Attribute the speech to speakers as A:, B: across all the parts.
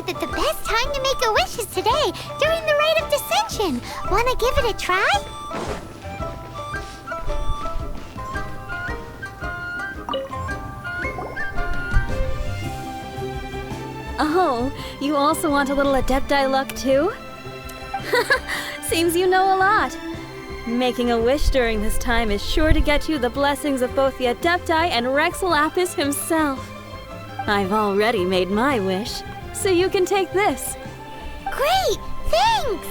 A: heard that the best time to make a wish is today, during the Rite of Descension. Wanna give it a try?
B: Oh, you also want a little Adepti luck too? Seems you know a lot. Making a wish during this time is sure to get you the blessings of both the Adepti and Rex Lapis himself. I've already made my wish, so you can take this.
A: Great! Thanks!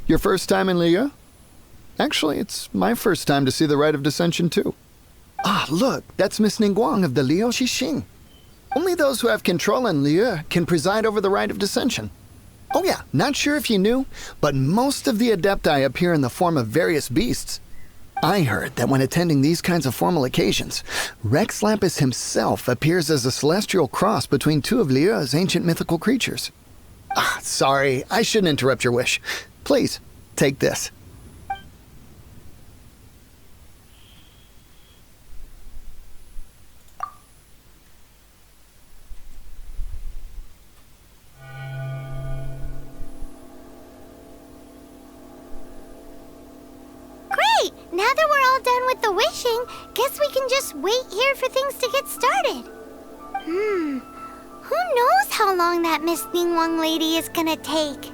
C: Your first time in Liyue? Actually, it's my first time to see the Rite of Descension, too. Ah, look, that's Miss Ningguang of the Liu Xixing. Only those who have control in Liyue can preside over the Rite of Descension. Oh yeah, not sure if you knew, but most of the Adepti appear in the form of various beasts. I heard that when attending these kinds of formal occasions, Rex Lapis himself appears as a celestial cross between two of Liyue's ancient mythical creatures. Ah, sorry, I shouldn't interrupt your wish. Please, take this.
A: Great! Now that we're all done with the wishing, guess we can just wait here for things to get started. Who knows how long that Miss Ningguang lady is gonna take?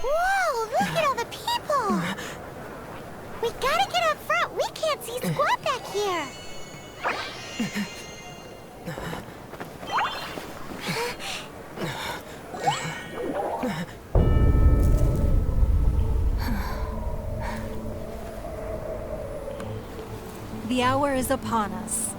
A: Whoa, look at all the people! We gotta get up front. We can't see squat back here.
D: The hour is upon us.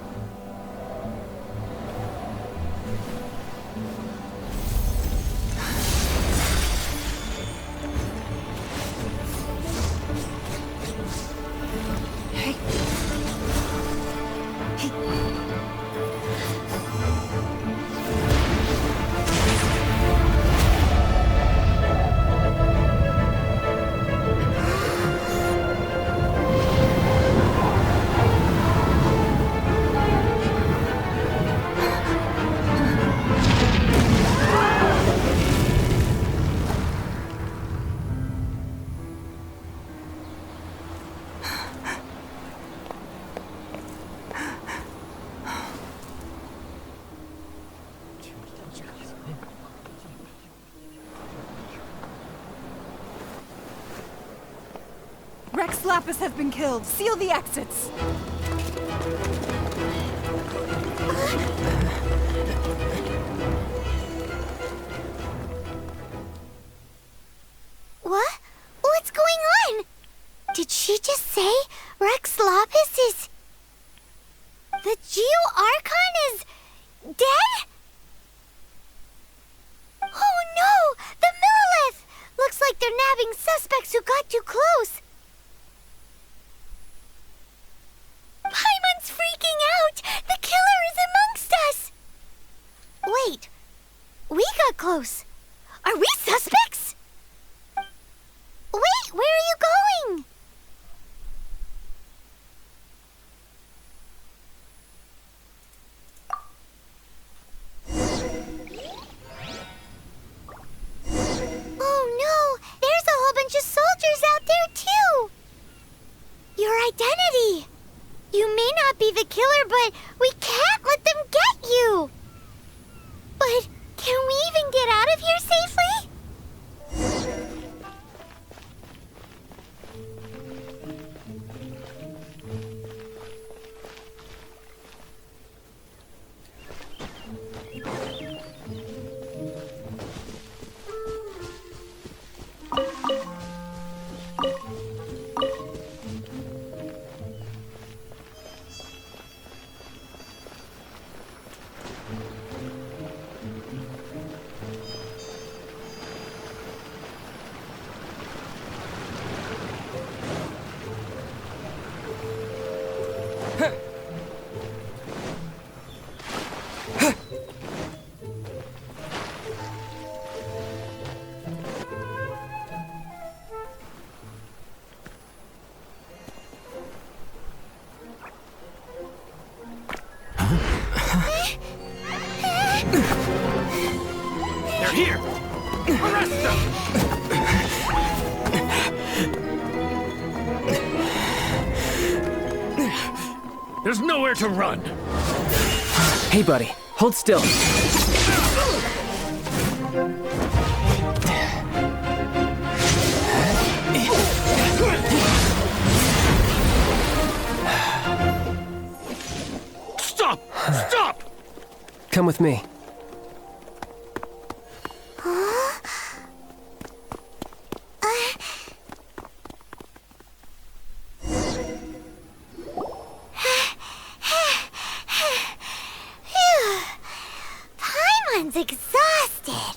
D: Rex Lapis has been killed. Seal the exits.
A: What? What's going on? Did she just say Rex Lapis is... The Liyue Archon is... dead? Oh no! The Monolith! Looks like they're nabbing suspects who got too close. Paimon's freaking out! The killer is amongst us! Wait, we got close. Are we suspects? Wait, where are you going? Oh no, there's a whole bunch of soldiers out there too! Your identity! You may not be the killer, but we can't let them get you! But can we even get out of here safely?
E: They're here! Arrest them! There's nowhere to run!
F: Hey, buddy. Hold still.
E: Stop! Stop!
F: Come with me.
A: Paimon's exhausted.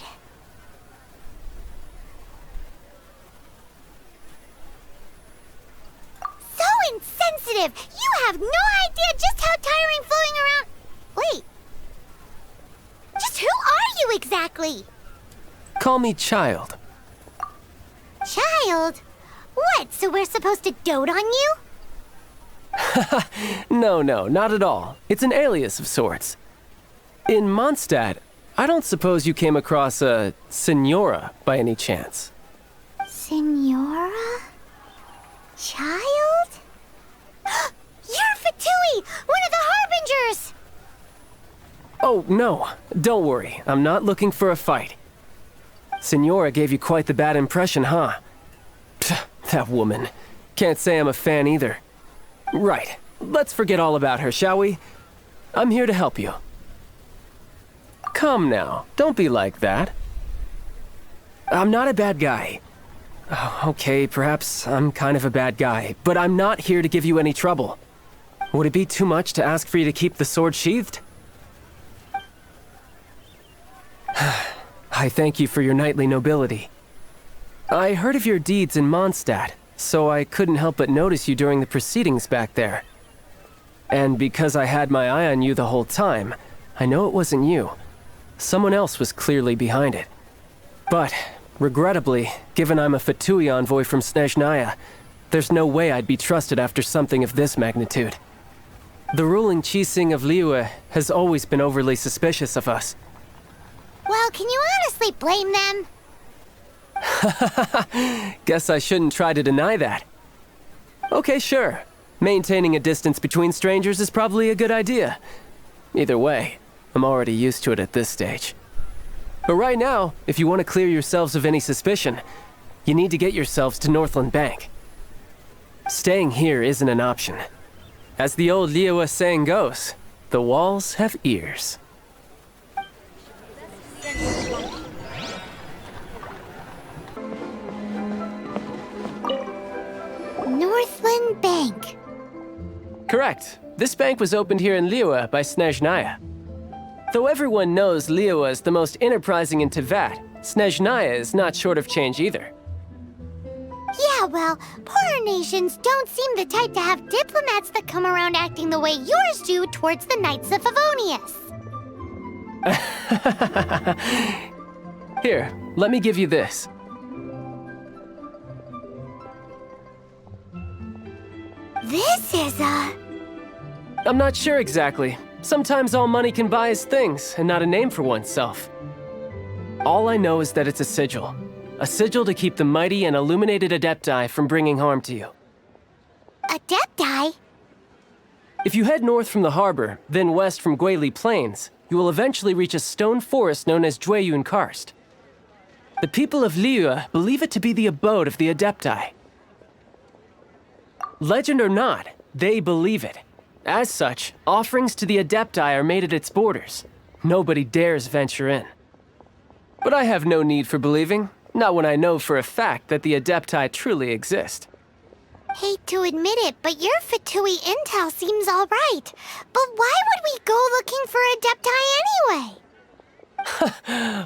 A: So insensitive! You have no idea just how tiring floating around... Wait. Just who are you exactly?
F: Call me Child.
A: Child? What, so we're supposed to dote on you?
F: No, not at all. It's an alias of sorts. In Mondstadt, I don't suppose you came across a Senora by any chance.
A: Senora? Child? You're Fatui, one of the Harbingers!
F: Oh, no. Don't worry. I'm not looking for a fight. Senora gave you quite the bad impression, huh? Pfft, that woman. Can't say I'm a fan either. Right. Let's forget all about her, shall we? I'm here to help you. Come now. Don't be like that. I'm not a bad guy. Oh, okay, perhaps I'm kind of a bad guy, but I'm not here to give you any trouble. Would it be too much to ask for you to keep the sword sheathed? I thank you for your knightly nobility. I heard of your deeds in Mondstadt, so I couldn't help but notice you during the proceedings back there. And because I had my eye on you the whole time, I know it wasn't you. Someone else was clearly behind it. But, regrettably, given I'm a Fatui envoy from Snezhnaya, there's no way I'd be trusted after something of this magnitude. The ruling Qixing of Liyue has always been overly suspicious of us.
A: Well, can you honestly blame them?
F: Guess I shouldn't try to deny that. Okay, sure. Maintaining a distance between strangers is probably a good idea. Either way, I'm already used to it at this stage. But right now, if you want to clear yourselves of any suspicion, you need to get yourselves to Northland Bank. Staying here isn't an option. As the old Liyue saying goes, the walls have ears.
A: Northland Bank.
F: Correct. This bank was opened here in Liyue by Snezhnaya. Though everyone knows Liyue is the most enterprising in Teyvat, Snezhnaya is not short of change either.
A: Yeah, well, poorer nations don't seem the type to have diplomats that come around acting the way yours do towards the Knights of Favonius.
F: Here, let me give you this.
A: This is a...
F: I'm not sure exactly. Sometimes all money can buy is things, and not a name for oneself. All I know is that it's a sigil. A sigil to keep the mighty and illuminated Adepti from bringing harm to you.
A: Adepti?
F: If you head north from the harbor, then west from Guili Plains, you will eventually reach a stone forest known as Jueyun Karst. The people of Liyue believe it to be the abode of the Adepti. Legend or not, they believe it. As such, offerings to the Adepti are made at its borders. Nobody dares venture in. But I have no need for believing, not when I know for a fact that the Adepti truly exist.
A: Hate to admit it, but your Fatui intel seems all right. But why would we go looking for Adepti anyway?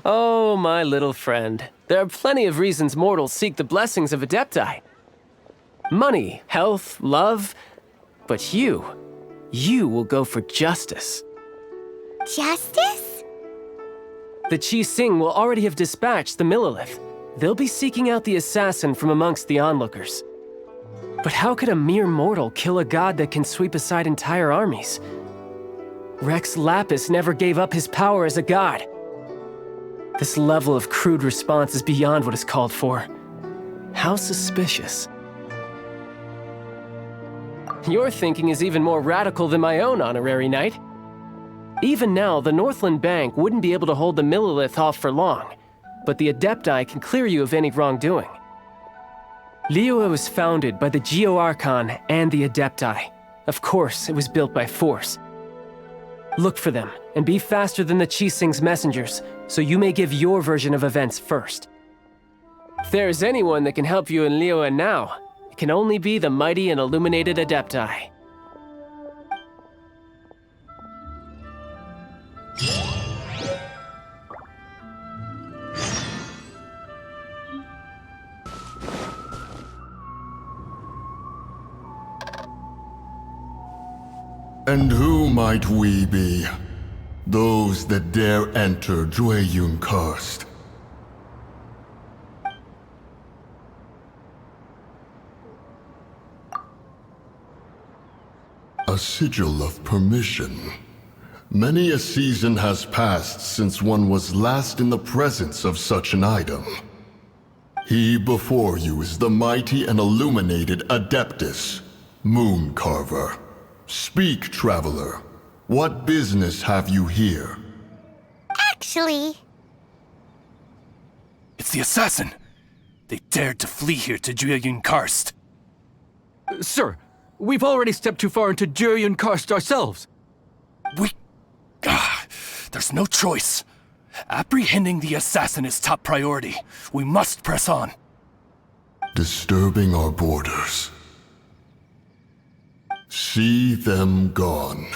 F: Oh, my little friend. There are plenty of reasons mortals seek the blessings of Adepti. Money, health, love. But you you will go for justice.
A: Justice?
F: The Qi Sing will already have dispatched the Monolith. They'll be seeking out the assassin from amongst the onlookers. But how could a mere mortal kill a god that can sweep aside entire armies? Rex Lapis never gave up his power as a god. This level of crude response is beyond what is called for. How suspicious. Your thinking is even more radical than my own, Honorary Knight. Even now, the Northland Bank wouldn't be able to hold the Monolith off for long, but the Adepti can clear you of any wrongdoing. Liyue was founded by the Liyue Archon and the Adepti. Of course, it was built by force. Look for them, and be faster than the Qi Sing's messengers, so you may give your version of events first. If there is anyone that can help you in Liyue now, it can only be the mighty and illuminated Adepti.
G: And who might we be? Those that dare enter Jueyun Karst. A sigil of permission. Many a season has passed since one was last in the presence of such an item. He before you is the mighty and illuminated Adeptus, Moon Carver. Speak, traveler. What business have you here?
A: Actually...
E: It's the assassin! They dared to flee here to Jueyun Karst.
H: Sir, we've already stepped too far into Jueyun Karst ourselves.
E: There's no choice. Apprehending the assassin is top priority. We must press on.
G: Disturbing our borders. See them gone.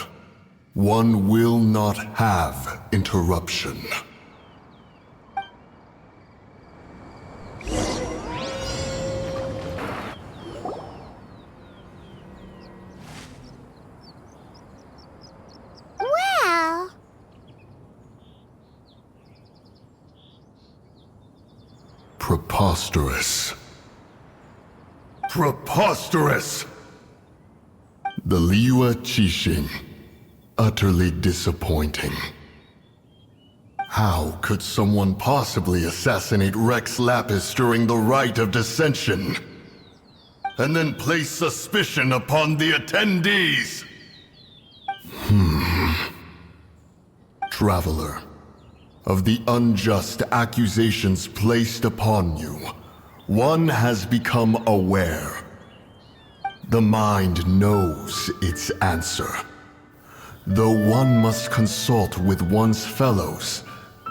G: One will not have interruption.
A: Well...
G: Preposterous. Preposterous! The Liyue Qixing. Utterly disappointing. How could someone possibly assassinate Rex Lapis during the rite of dissension? And then place suspicion upon the attendees? Traveler, of the unjust accusations placed upon you, one has become aware. The mind knows its answer, though one must consult with one's fellows,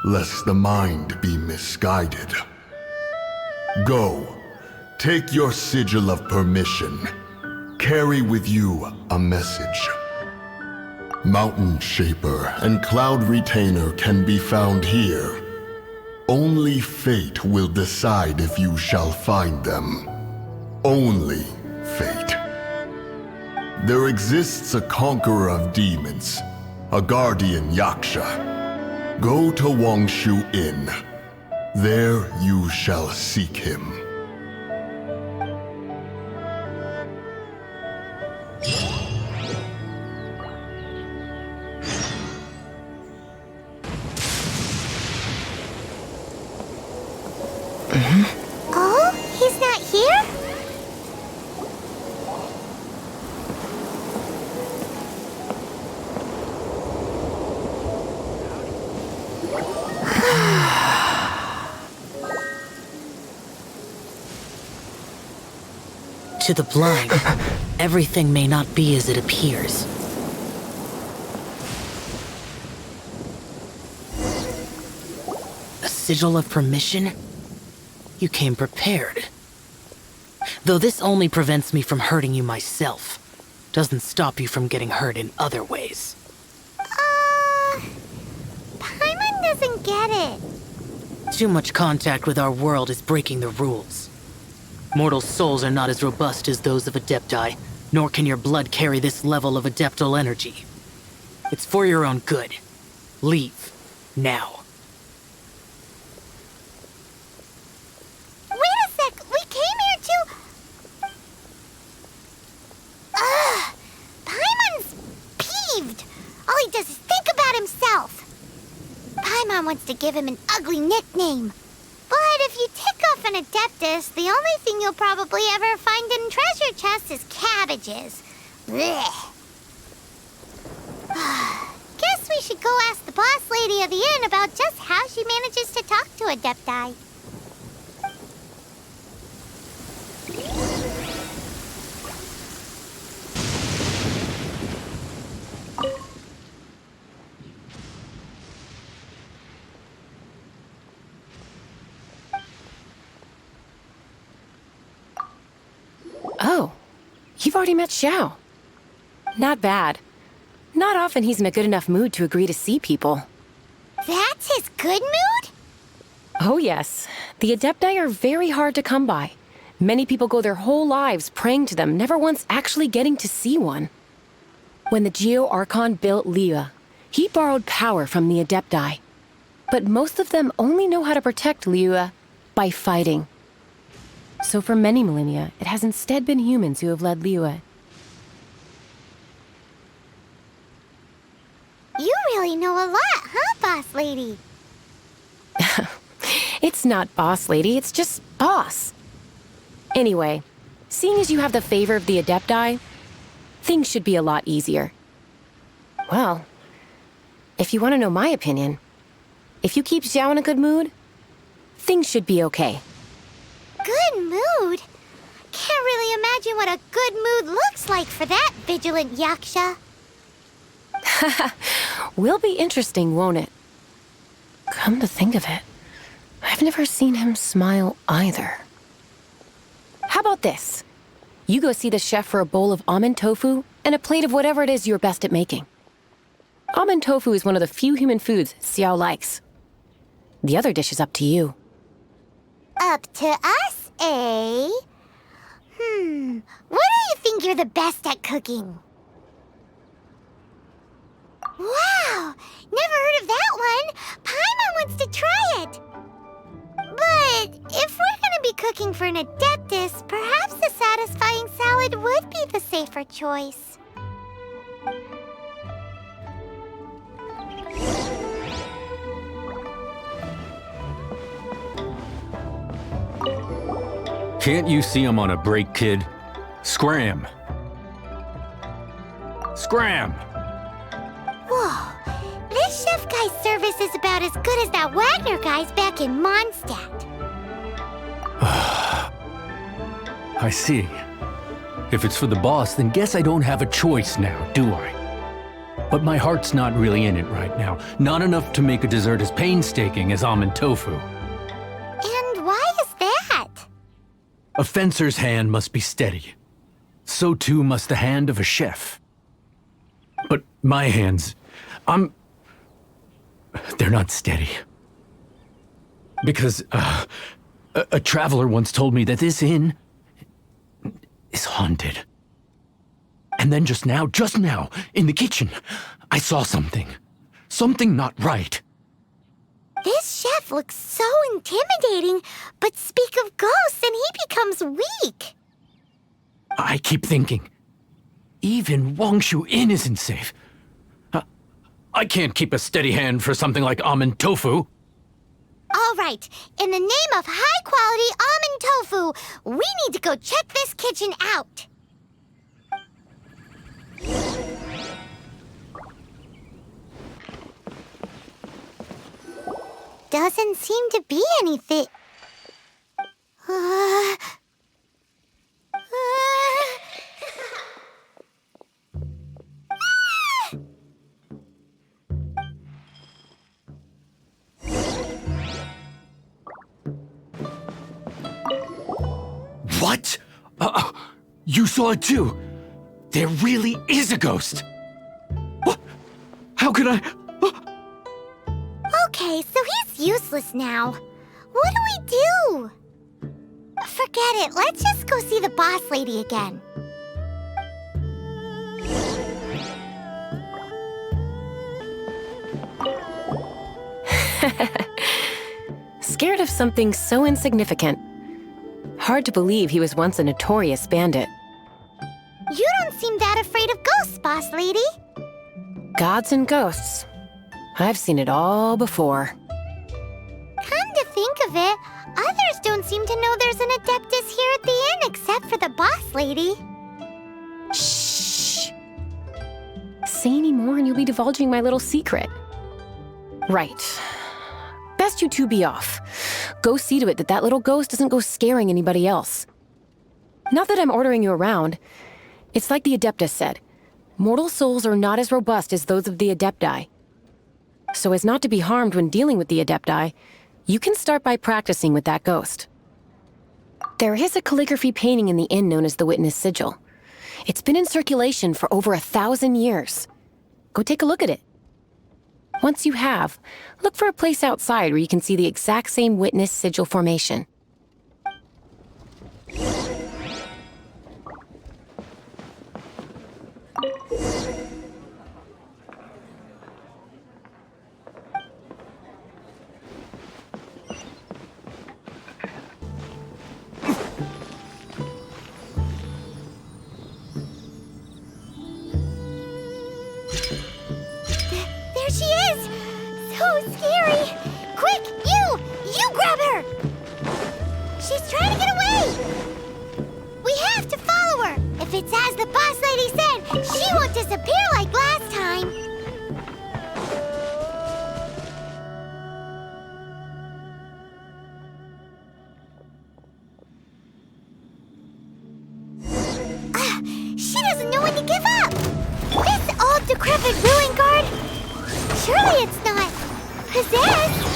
G: lest the mind be misguided. Go, take your sigil of permission. Carry with you a message. Mountain Shaper and Cloud Retainer can be found here. Only fate will decide if you shall find them. Only fate. There exists a conqueror of demons, a guardian Yaksha. Go to Wangshu Inn. There you shall seek him.
A: Oh? He's not here?
I: To the blind, everything may not be as it appears. A sigil of permission? You came prepared. Though this only prevents me from hurting you myself, doesn't stop you from getting hurt in other ways.
A: Paimon doesn't get it.
I: Too much contact with our world is breaking the rules. Mortal souls are not as robust as those of Adepti, nor can your blood carry this level of adeptal energy. It's for your own good. Leave. Now.
A: Wait a sec! We came here to... Ugh! Paimon's peeved! All he does is think about himself! Paimon wants to give him an ugly nickname. But if you tick off an Adeptus, the only thing you'll probably ever find in treasure chests is cabbages. Blech. Guess we should go ask the boss lady of the inn about just how she manages to talk to Adepti.
J: Oh, you've already met Xiao. Not bad. Not often he's in a good enough mood to agree to see people.
A: That's his good mood?
J: Oh yes, the Adepti are very hard to come by. Many people go their whole lives praying to them, never once actually getting to see one. When the Liyue Archon built Liyue, he borrowed power from the Adepti. But most of them only know how to protect Liyue by fighting. So for many millennia, it has instead been humans who have led Liyue.
A: You really know a lot, huh, boss lady?
J: It's not boss lady, it's just boss. Anyway, seeing as you have the favor of the Adepti, things should be a lot easier. Well, if you want to know my opinion, if you keep Xiao in a good mood, things should be okay.
A: Good mood? Can't really imagine what a good mood looks like for that vigilant yaksha.
J: Will be interesting, won't it? Come to think of it, I've never seen him smile either. How about this? You go see the chef for a bowl of almond tofu and a plate of whatever it is you're best at making. Almond tofu is one of the few human foods Xiao likes. The other dish is up to you.
A: Up to us, eh? What do you think you're the best at cooking? Wow! Never heard of that one! Paimon wants to try it! But if we're gonna be cooking for an Adeptus, perhaps a satisfying salad would be the safer choice.
H: Can't you see I'm on a break, kid? Scram! Scram!
A: Whoa, this chef guy's service is about as good as that Wagner guy's back in Mondstadt.
H: I see. If it's for the boss, then guess I don't have a choice now, do I? But my heart's not really in it right now. Not enough to make a dessert as painstaking as almond tofu.
A: And why is that?
H: A fencer's hand must be steady. So too must the hand of a chef. But my hands, they're not steady. Because a traveler once told me that this inn is haunted. And then just now, in the kitchen, I saw something. Something not right.
A: This chef looks so intimidating, but speak of ghosts and he becomes weak.
H: I keep thinking, even Wangshu Inn isn't safe. I can't keep a steady hand for something like almond tofu.
A: All right, in the name of high-quality almond tofu, we need to go check this kitchen out. Doesn't seem to be anything.
H: What? You saw it too? There really is a ghost. What? How could I?
A: Okay, so he's useless now. What do we do? Forget it. Let's just go see the boss lady again.
J: Scared of something so insignificant. Hard to believe he was once a notorious bandit.
A: You don't seem that afraid of ghosts, boss lady.
J: Gods and ghosts. I've seen it all before.
A: Come to think of it, others don't seem to know there's an Adeptus here at the inn except for the boss lady.
J: Shh! Say any more and you'll be divulging my little secret. Right. Best you two be off. Go see to it that that little ghost doesn't go scaring anybody else. Not that I'm ordering you around. It's like the Adeptus said. Mortal souls are not as robust as those of the Adepti. So as not to be harmed when dealing with the Adepti, you can start by practicing with that ghost. There is a calligraphy painting in the inn known as the Witness Sigil. It's been in circulation for over 1,000 years. Go take a look at it. Once you have, look for a place outside where you can see the exact same Witness Sigil formation.
A: There she is! So scary! Quick, you grab her! She's trying to get away! We have to follow her! If it's as the boss lady said, she won't disappear like last time! She doesn't know when to give up! This old decrepit ruin guard! Surely it's not possessed!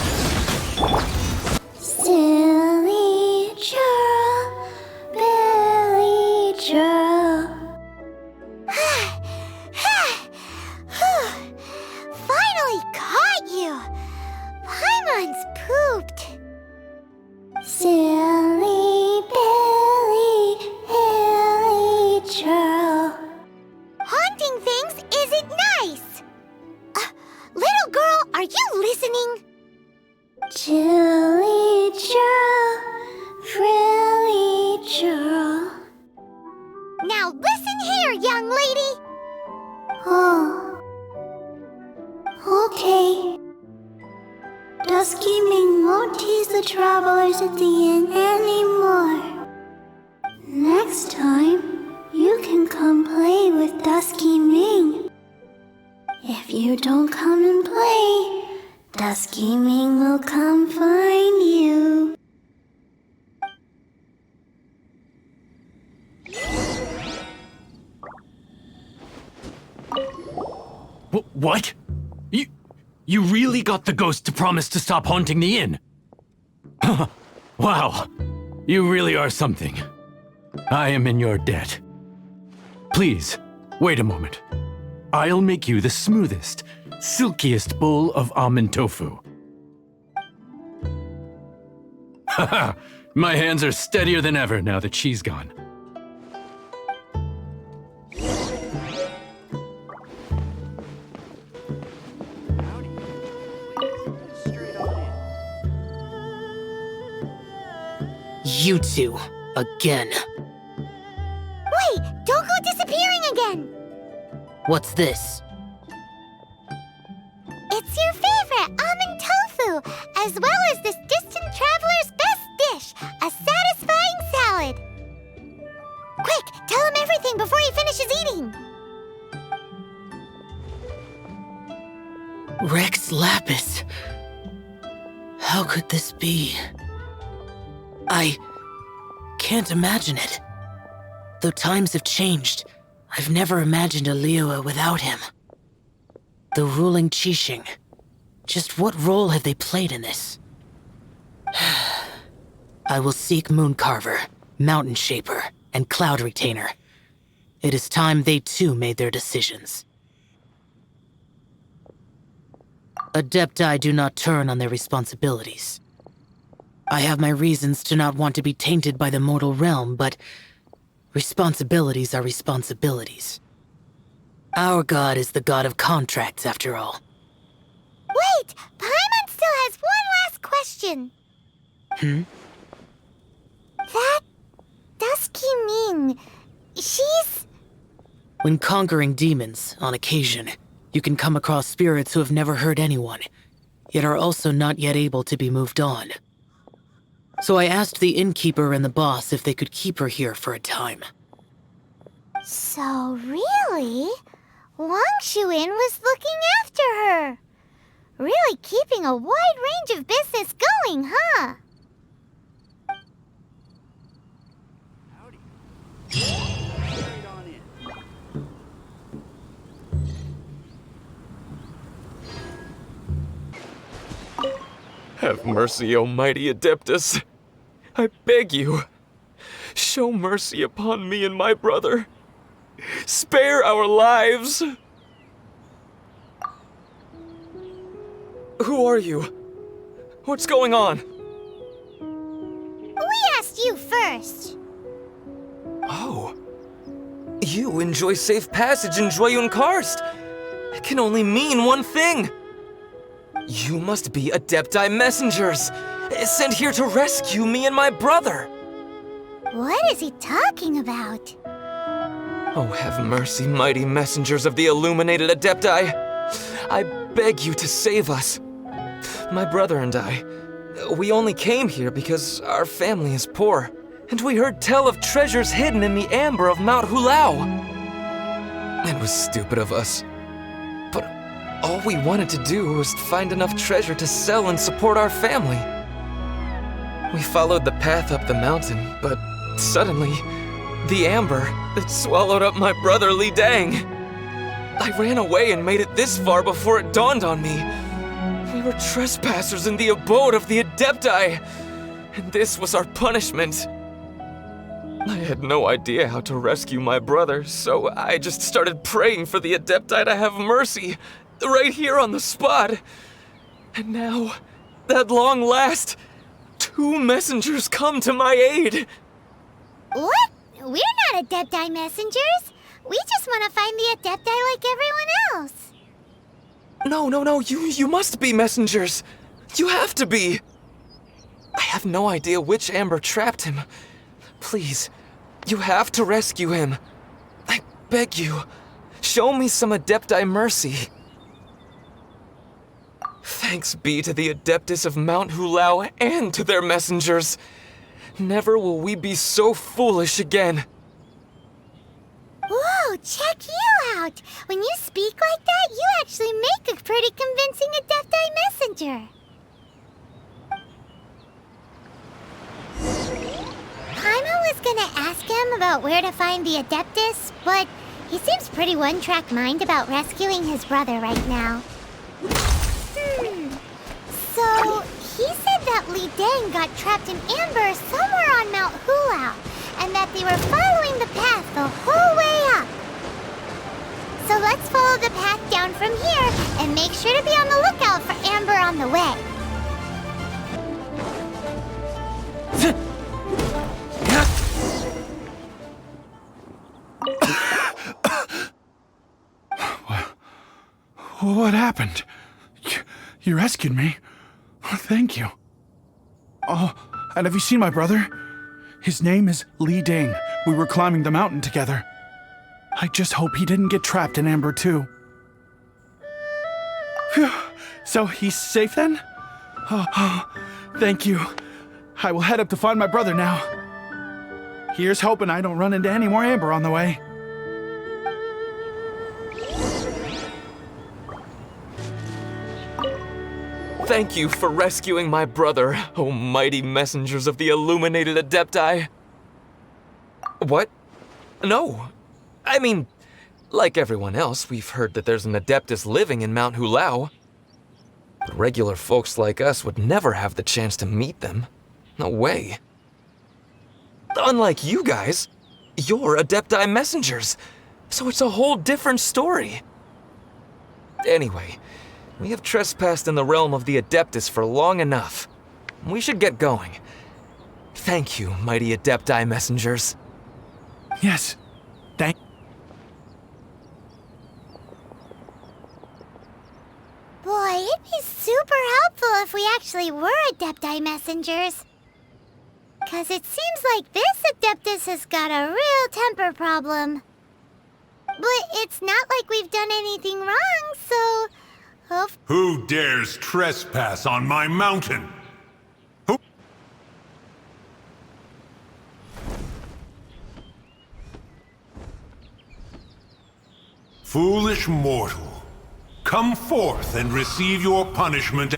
A: Silly churl, Billy churl. Finally caught you! Paimon's pooped. Silly Billy, Hilly churl. Haunting things isn't nice! Little girl, are you listening? Chilly churl, frilly churl. Now listen here, young lady. Oh. Okay. Dusky Ming won't tease the travelers at the inn anymore. Next time, you can come play with Dusky Ming. If you don't come and play, Dusky Ming will come find you.
H: What? You really got the ghost to promise to stop haunting the inn? Wow, you really are something. I am in your debt. Please, wait a moment. I'll make you the smoothest, silkiest bowl of almond tofu. Haha, my hands are steadier than ever now that she's gone.
I: You two, again.
A: Wait, don't go disappearing again!
I: What's this?
A: It's your favorite almond tofu, as well as this distant traveler's best dish, a satisfying salad. Quick, tell him everything before he finishes eating.
I: Rex Lapis. How could this be? I can't imagine it. Though times have changed, I've never imagined a Liyue without him. The ruling Qixing. Just what role have they played in this? I will seek Mooncarver, Mountain Shaper, and Cloud Retainer. It is time they too made their decisions. Adepti do not turn on their responsibilities. I have my reasons to not want to be tainted by the mortal realm, but responsibilities are responsibilities. Our god is the god of contracts, after all.
A: Wait! Paimon still has question. That Dusky Ming, she's...
I: When conquering demons, on occasion, you can come across spirits who have never hurt anyone, yet are also not yet able to be moved on. So I asked the innkeeper and the boss if they could keep her here for a time.
A: So really, Wang Shuin was looking after her. Really keeping a wide range of business going, huh?
K: Have mercy, O mighty Adeptus. I beg you, show mercy upon me and my brother. Spare our lives. Who are you? What's going on?
A: We asked you first.
K: Oh. You enjoy safe passage in Joyun Karst. It can only mean one thing. You must be Adepti messengers, sent here to rescue me and my brother.
A: What is he talking about?
K: Oh, have mercy, mighty messengers of the illuminated Adepti. I beg you to save us. My brother and I, we only came here because our family is poor, and we heard tell of treasures hidden in the amber of Mount Hulao. It was stupid of us, but all we wanted to do was find enough treasure to sell and support our family. We followed the path up the mountain, but suddenly, the amber, it swallowed up my brother Li Dang. I ran away and made it this far before it dawned on me. We were trespassers in the abode of the Adepti, and this was our punishment. I had no idea how to rescue my brother, so I just started praying for the Adepti to have mercy, right here on the spot. And now, at long last, 2 messengers come to my aid.
A: What? We're not Adepti messengers. We just want to find the Adepti like everyone else.
K: No, you must be messengers. You have to be. I have no idea which amber trapped him. Please, you have to rescue him. I beg you, show me some Adepti mercy. Thanks be to the Adeptus of Mount Hulao and to their messengers. Never will we be so foolish again.
A: Whoa, check you out! When you speak like that, you actually make a pretty convincing Adepti messenger. Paimon was gonna ask him about where to find the Adeptus, but he seems pretty one-track mind about rescuing his brother right now. So, he said that Li Dang got trapped in amber somewhere on Mount Hulao, and that they were following the path the whole way up. So let's follow the path down from here and make sure to be on the lookout for amber on the way.
L: What happened? You rescued me. Thank you. Oh, and have you seen my brother? His name is Li Ding. We were climbing the mountain together. I just hope he didn't get trapped in amber too. Phew. So he's safe then? Oh, thank you. I will head up to find my brother now. Here's hoping I don't run into any more amber on the way.
K: Thank you for rescuing my brother, O mighty messengers of the illuminated Adepti. What? No. I mean, like everyone else, we've heard that there's an Adeptus living in Mount Hulao. But regular folks like us would never have the chance to meet them. No way. Unlike you guys, you're Adepti messengers, so it's a whole different story. Anyway, we have trespassed in the realm of the Adeptus for long enough. We should get going. Thank you, mighty Adepti messengers.
L: Yes, thank...
A: Boy, it be super helpful if we actually were Adepti messengers. 'Cause it seems like this Adeptus has got a real temper problem. But it's not like we've done anything wrong, so...
M: Who dares trespass on my mountain? Who... Foolish mortal, come forth and receive your punishment.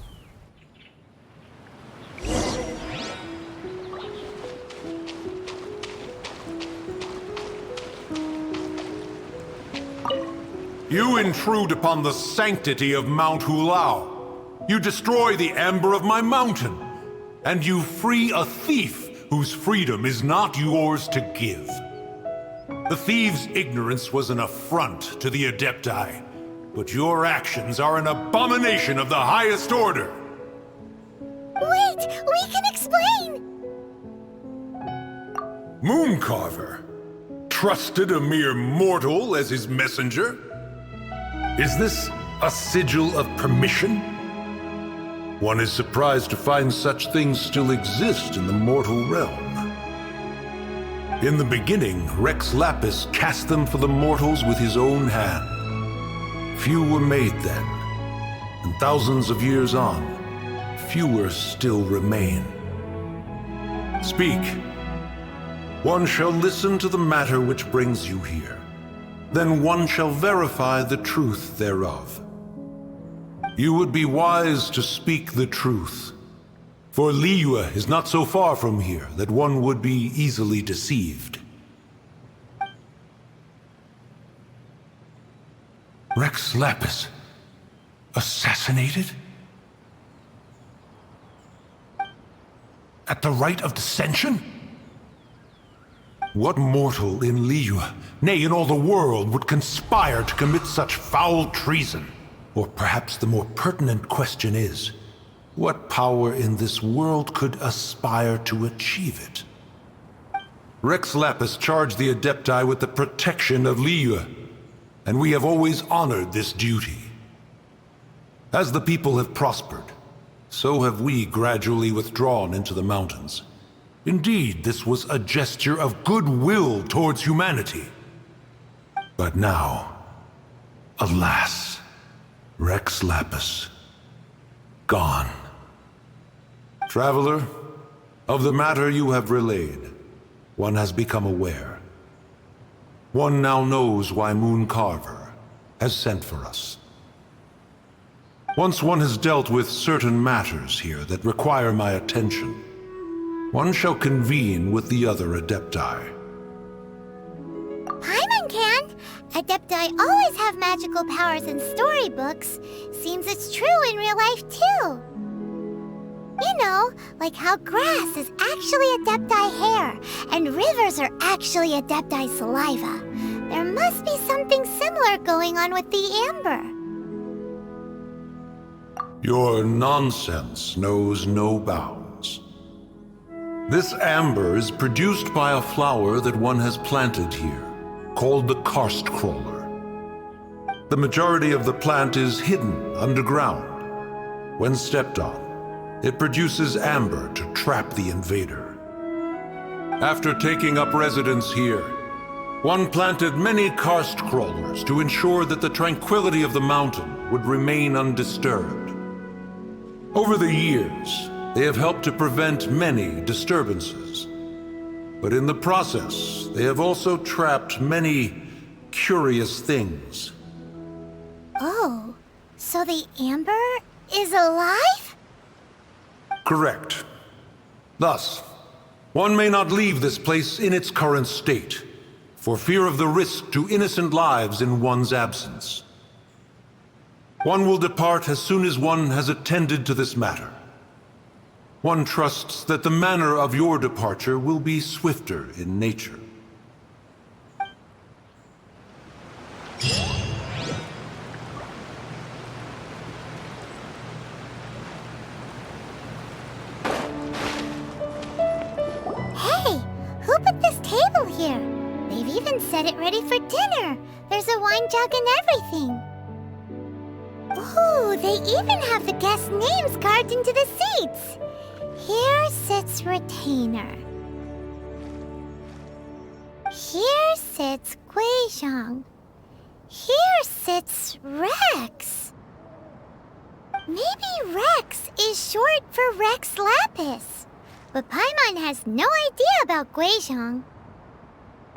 M: You intrude upon the sanctity of Mount Hulao. You destroy the amber of my mountain. And you free a thief whose freedom is not yours to give. The thief's ignorance was an affront to the Adepti, but your actions are an abomination of the highest order.
A: Wait, we can explain!
M: Mooncarver trusted a mere mortal as his messenger? Is this a sigil of permission? One is surprised to find such things still exist in the mortal realm. In the beginning, Rex Lapis cast them for the mortals with his own hand. Few were made then, and thousands of years on, fewer still remain. Speak. One shall listen to the matter which brings you here. Then one shall verify the truth thereof. You would be wise to speak the truth, for Liyue is not so far from here that one would be easily deceived. Rex Lapis, assassinated? At the rite of dissension? What mortal in Liyue, nay, in all the world, would conspire to commit such foul treason? Or perhaps the more pertinent question is, what power in this world could aspire to achieve it? Rex Lapis charged the Adepti with the protection of Liyue, and we have always honored this duty. As the people have prospered, so have we gradually withdrawn into the mountains. Indeed, this was a gesture of goodwill towards humanity. But now, alas, Rex Lapis, gone. Traveler, of the matter you have relayed, one has become aware. One now knows why Mooncarver has sent for us. Once one has dealt with certain matters here that require my attention, one shall convene with the other Adepti.
A: Paimon can! Adepti always have magical powers in storybooks. Seems it's true in real life, too. You know, like how grass is actually Adepti hair, and rivers are actually Adepti saliva. There must be something similar going on with the amber.
M: Your nonsense knows no bounds. This amber is produced by a flower that one has planted here, called the karst crawler. The majority of the plant is hidden underground. When stepped on, it produces amber to trap the invader. After taking up residence here, one planted many karst crawlers to ensure that the tranquility of the mountain would remain undisturbed. Over the years, they have helped to prevent many disturbances. But in the process, they have also trapped many curious things.
A: Oh, so the amber is alive?
M: Correct. Thus, one may not leave this place in its current state, for fear of the risk to innocent lives in one's absence. One will depart as soon as one has attended to this matter. One trusts that the manner of your departure will be swifter in nature.
A: Hey, who put this table here? They've even set it ready for dinner. There's a wine jug and everything. Ooh, Ooh, they even have the guest names carved into the seats. Here sits Retainer. Here sits Guizhong. Here sits Rex. Maybe Rex is short for Rex Lapis. But Paimon has no idea about Guizhong.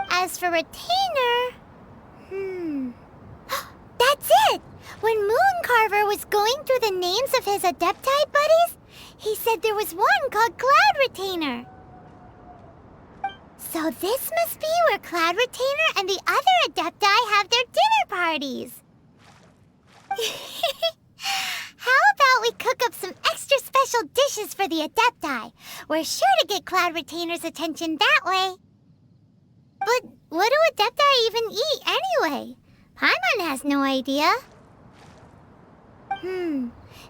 A: As for Retainer... That's it! When Mooncarver was going through the names of his Adepti buddies, he said there was one called Cloud Retainer. So this must be where Cloud Retainer and the other Adepti have their dinner parties. How about we cook up some extra special dishes for the Adepti? We're sure to get Cloud Retainer's attention that way. But what do Adepti even eat anyway? Paimon has no idea.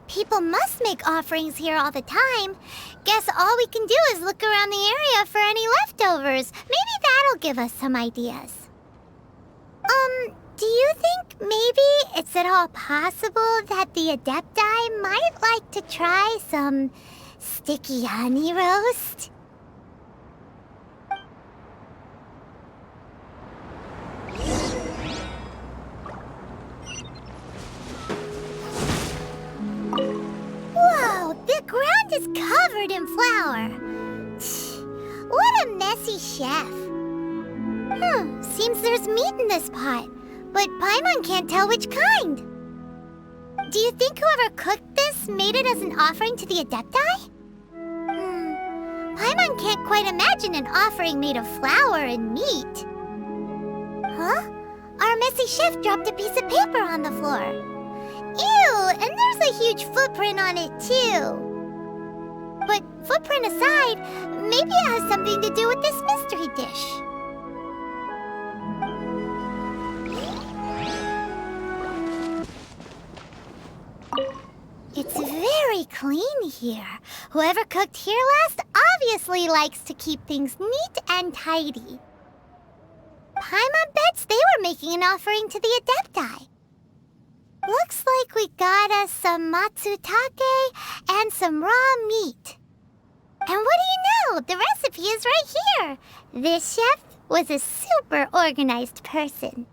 A: People must make offerings here all the time. Guess all we can do is look around the area for any leftovers. Maybe that'll give us some ideas. Do you think maybe it's at all possible that the Adepti might like to try some sticky honey roast? Whoa, the ground is covered in flour. What a messy chef. Seems there's meat in this pot, but Paimon can't tell which kind. Do you think whoever cooked this made it as an offering to the Adepti? Paimon can't quite imagine an offering made of flour and meat. Huh? Our messy chef dropped a piece of paper on the floor. Ew, and there's a huge footprint on it, too. But footprint aside, maybe it has something to do with this mystery dish. It's very clean here. Whoever cooked here last obviously likes to keep things neat and tidy. Paimon bets they were making an offering to the Adepti. Looks like we got us some matsutake and some raw meat. And what do you know? The recipe is right here. This chef was a super organized person.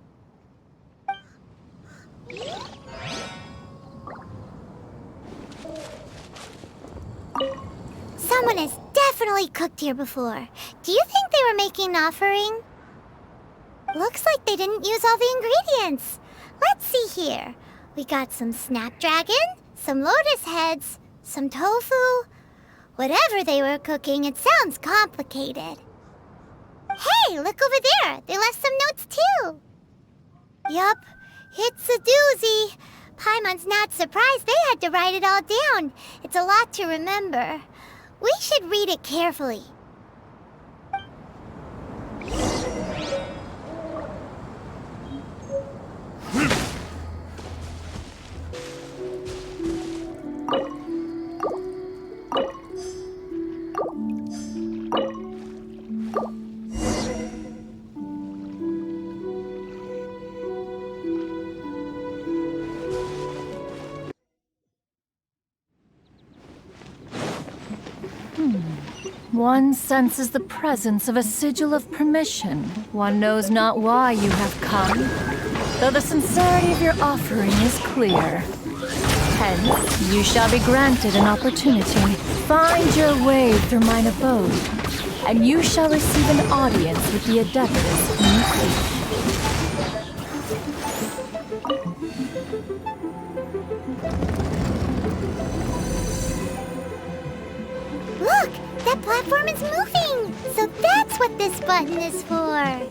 A: Someone has definitely cooked here before. Do you think they were making an offering? Looks like they didn't use all the ingredients. Let's see here. We got some snapdragon, some lotus heads, some tofu. Whatever they were cooking, it sounds complicated. Hey, look over there. They left some notes too. Yup, it's a doozy. Paimon's not surprised they had to write it all down. It's a lot to remember. We should read it carefully.
N: One senses the presence of a sigil of permission. One knows not why you have come, though the sincerity of your offering is clear. Hence, you shall be granted an opportunity. Find your way through mine abode, and you shall receive an audience with the Adeptus whom you seek.
A: Look! That platform is moving! So that's what this button is for!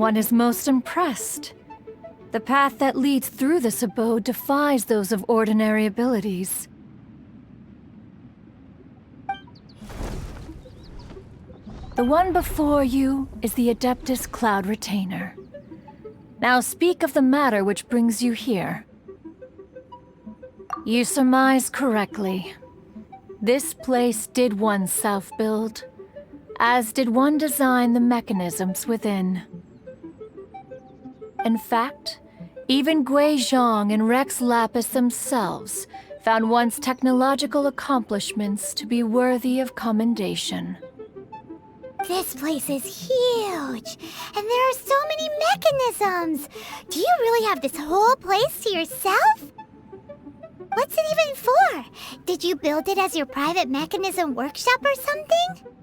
N: One is most impressed. The path that leads through this abode defies those of ordinary abilities. The one before you is the Adeptus Cloud Retainer. Now speak of the matter which brings you here. You surmise correctly. This place did one self-build, as did one design the mechanisms within. In fact, even Gui Zhang and Rex Lapis themselves found one's technological accomplishments to be worthy of commendation.
A: This place is huge, and there are so many mechanisms. Do you really have this whole place to yourself? What's it even for? Did you build it as your private mechanism workshop or something?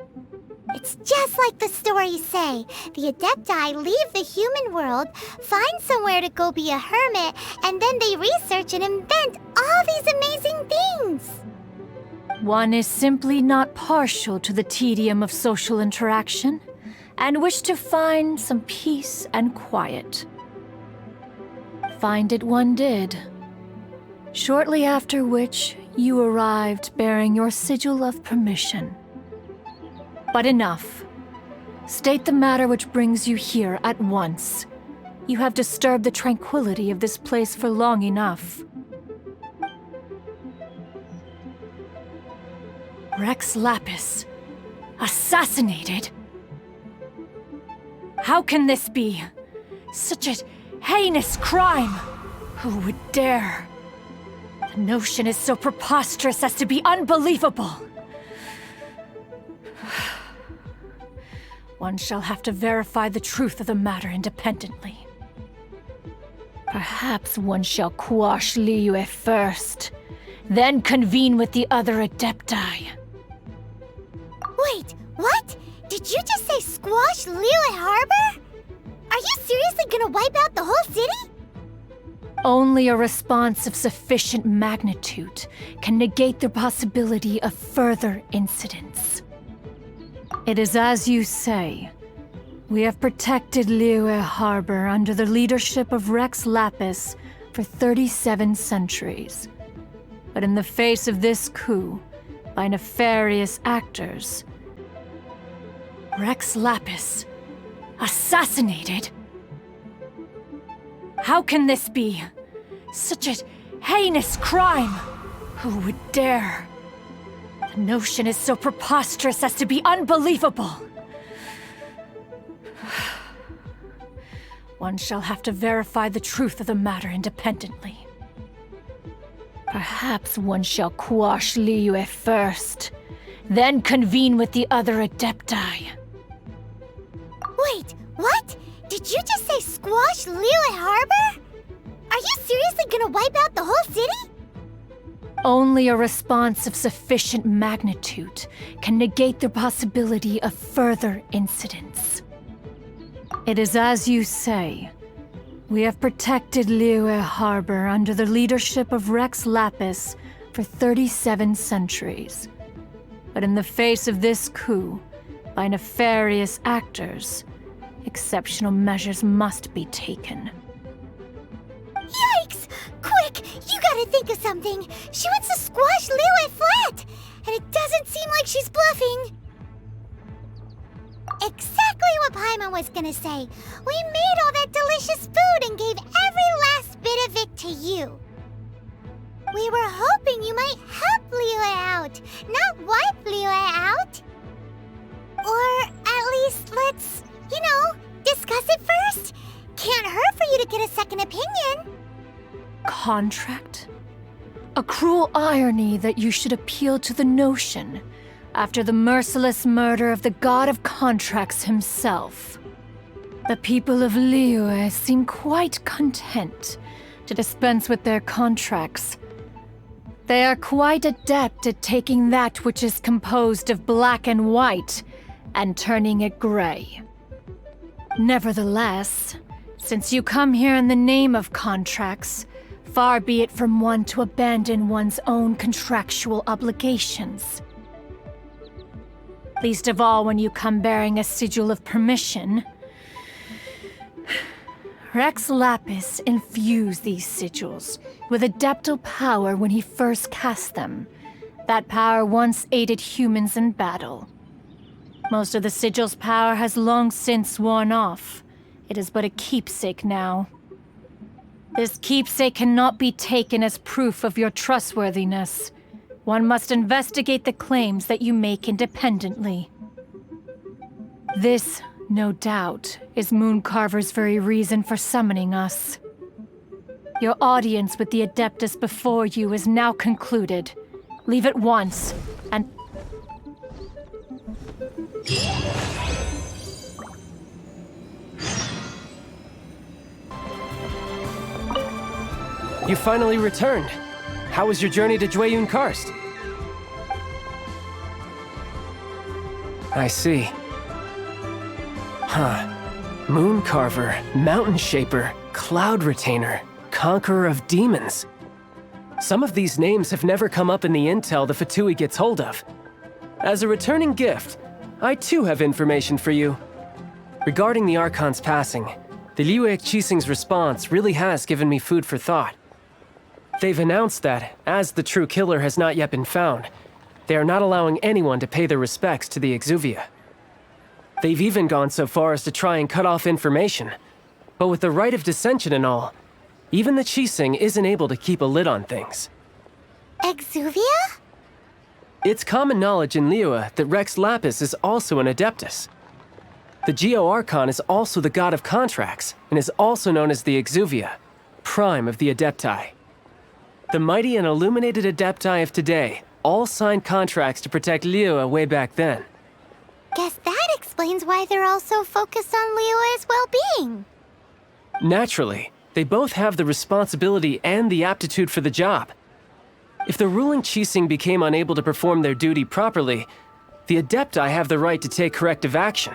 A: It's just like the stories say. The Adepti leave the human world, find somewhere to go be a hermit, and then they research and invent all these amazing things.
N: One is simply not partial to the tedium of social interaction, and wished to find some peace and quiet. Find it one did. Shortly after which, you arrived bearing your sigil of permission. But enough. State the matter which brings you here at once. You have disturbed the tranquility of this place for long enough. Rex Lapis, assassinated? How can this be? Such a heinous crime! Who would dare? The notion is so preposterous as to be unbelievable. One shall have to verify the truth of the matter independently. Perhaps one shall quash Liyue first, then convene with the other Adepti.
A: Wait, what? Did you just say squash Liyue Harbor? Are you seriously gonna wipe out the whole city?
N: Only a response of sufficient magnitude can negate the possibility of further incidents. It is as you say. We have protected Liyue Harbor under the leadership of Rex Lapis for 37 centuries. But in the face of this coup, by nefarious actors, Rex Lapis assassinated? How can this be? Such a heinous crime! Who would dare? The notion is so preposterous as to be unbelievable. One shall have to verify the truth of the matter independently. Perhaps one shall quash Liyue first, then convene with the other Adepti.
A: Wait, what? Did you just say squash Liyue Harbor? Are you seriously gonna wipe out the whole city?
N: Only a response of sufficient magnitude can negate the possibility of further incidents. It is as you say. We have protected Liyue Harbor under the leadership of Rex Lapis for 37 centuries. But in the face of this coup, by nefarious actors, exceptional measures must be taken.
A: Yikes! Quick, you gotta think of something. She wants to squash Liyue flat, and it doesn't seem like she's bluffing. Exactly what Paimon was gonna say. We made all that delicious food and gave every last bit of it to you. We were hoping you might help Liyue out, not wipe Liyue out. Or at least let's, discuss it first. Can't hurt for you to get a second opinion.
N: Contract? A cruel irony that you should appeal to the notion after the merciless murder of the god of contracts himself. The people of Liyue seem quite content to dispense with their contracts. They are quite adept at taking that which is composed of black and white and turning it gray. Nevertheless, since you come here in the name of contracts, far be it from one to abandon one's own contractual obligations. Least of all when you come bearing a sigil of permission. Rex Lapis infused these sigils with adeptal power when he first cast them. That power once aided humans in battle. Most of the sigil's power has long since worn off. It is but a keepsake now. This keepsake cannot be taken as proof of your trustworthiness. One must investigate the claims that you make independently. This, no doubt, is Mooncarver's very reason for summoning us. Your audience with the Adeptus before you is now concluded. Leave at once, and...
F: You finally returned. How was your journey to Jueyun Karst? I see. Mooncarver, Mountain Shaper, Cloud Retainer, Conqueror of Demons. Some of these names have never come up in the intel the Fatui gets hold of. As a returning gift, I too have information for you. Regarding the Archon's passing, the Liyue Qixing's response really has given me food for thought. They've announced that, as the true killer has not yet been found, they are not allowing anyone to pay their respects to the Exuvia. They've even gone so far as to try and cut off information. But with the right of dissension and all, even the Qixing isn't able to keep a lid on things.
A: Exuvia?
F: It's common knowledge in Liyue that Rex Lapis is also an Adeptus. The Liyue Archon is also the god of contracts, and is also known as the Exuvia, prime of the Adepti. The mighty and illuminated Adepti of today all signed contracts to protect Liyue way back then.
A: Guess that explains why they're all so focused on Liyue's well-being.
F: Naturally, they both have the responsibility and the aptitude for the job. If the ruling Qixing became unable to perform their duty properly, the Adepti have the right to take corrective action.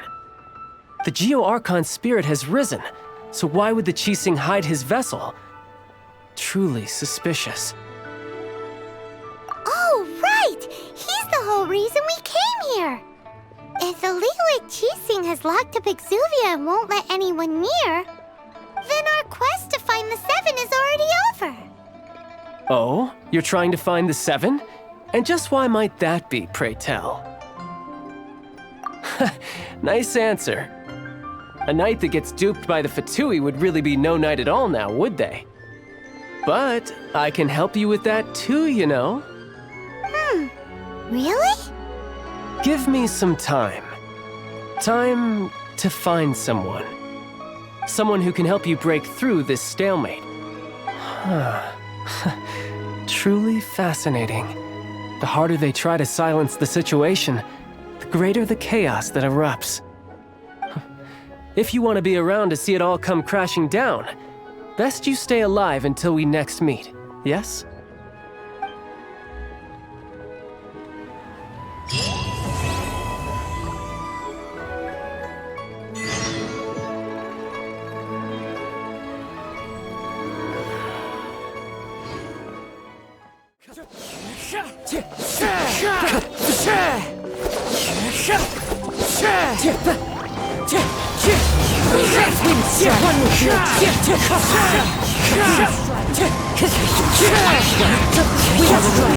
F: The Liyue Archon's spirit has risen, so why would the Qixing hide his vessel? truly suspicious.
A: Oh, right! He's the whole reason we came here! If the Liyue Archon has locked up Exuvia and won't let anyone near, then our quest to find the Seven is already over.
F: Oh? You're trying to find the Seven? And just why might that be, pray tell? Nice answer. A knight that gets duped by the Fatui would really be no knight at all now, would they? But I can help you with that too, you know.
A: Really?
F: Give me some time. Time to find someone. Someone who can help you break through this stalemate. Truly fascinating. The harder they try to silence the situation, the greater the chaos that erupts. If you want to be around to see it all come crashing down, best you stay alive until we next meet, yes?